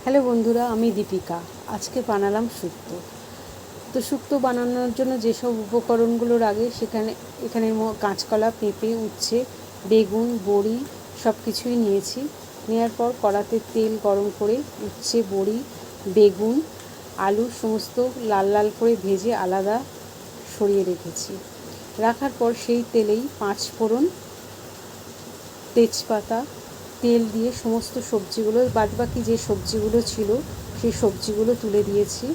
Hello বন্ধুরা, আমি দীপিকা। আজকে বানালাম শুক্তো। তো শুক্তো বানানোর জন্য যেসব উপকরণগুলো লাগে এখানে কাঁচকলা, পেঁপে, উচ্ছে, বেগুন, বড়ি সব কিছুই নিয়েছি। নেওয়ার পর কড়াতে তেল গরম করে উচ্ছে, বড়ি, বেগুন, আলু সমস্ত লাল লাল করে ভেজে আলাদা সরিয়ে রেখেছি। রাখার পর সেই তেলেই 5 ফোড়ন, তেজপাতা, তেল দিয়ে সমস্ত সবজিগুলো, বাদবাকি যে সবজিগুলো ছিল সেই সবজিগুলো তুলে দিয়েছি।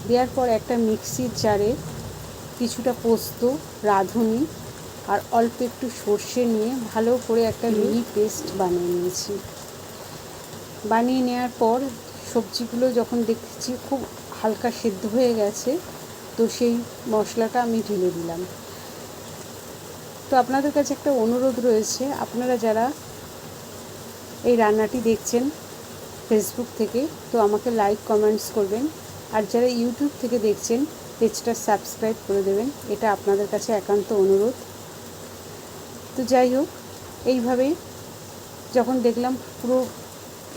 দেওয়ার পর একটা মিক্সির জারে কিছুটা পোস্ত, রাঁধুনি আর অল্প একটু সর্ষে নিয়ে ভালো করে একটা মিহি পেস্ট বানিয়ে নিয়েছি। বানিয়ে নেওয়ার পর সবজিগুলো যখন দেখছি খুব হালকা সেদ্ধ হয়ে গেছে, তো সেই মশলাটা আমি ঢেলে দিলাম। তো আপনাদের কাছে একটা অনুরোধ রয়েছে, আপনারা যারা এই রান্নাটি দেখছেন ফেসবুক থেকে, তো আমাকে লাইক কমেন্টস করবেন, আর যারা ইউটিউব থেকে দেখছেন পেজটা সাবস্ক্রাইব করে দেবেন, এটা আপনাদের কাছে একান্ত অনুরোধ। তো যাই হোক, এইভাবে যখন দেখলাম পুরো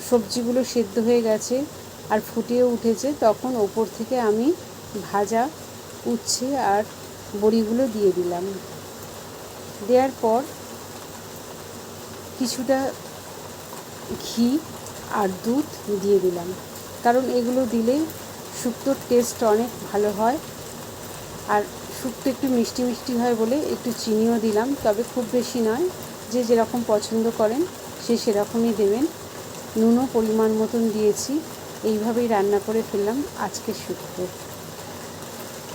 সবজিগুলো সেদ্ধ হয়ে গেছে আর ফুটিয়ে উঠেছে, তখন ওপর থেকে আমি ভাজা উচ্ছে আর বড়িগুলো দিয়ে দিলাম। দেওয়ার পর কিছুটা ঘি আর দুধ দিয়ে দিলাম, কারণ এগুলো দিলে শুক্তোর টেস্ট অনেক ভালো হয়। আর শুক্তো একটু মিষ্টি মিষ্টি হয় বলে একটু চিনিও দিলাম, তবে খুব বেশি নয়, যে যেরকম পছন্দ করেন সে সেরকমই দেবেন। নুনও পরিমাণ মতন দিয়েছি। এইভাবেই রান্না করে ফেললাম আজকে শুক্তো।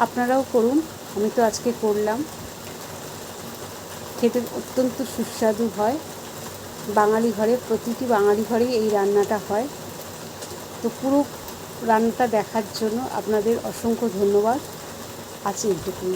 আপনারাও করুন, আমি তো আজকে করলাম। খেতে অত্যন্ত সুস্বাদু হয়। বাঙালি ঘরে, প্রতিটি বাঙালি ঘরেই এই রান্নাটা হয়। তো পুরো রান্নাটা দেখার জন্য আপনাদের অসংখ্য ধন্যবাদ। আছে এইটুকুই।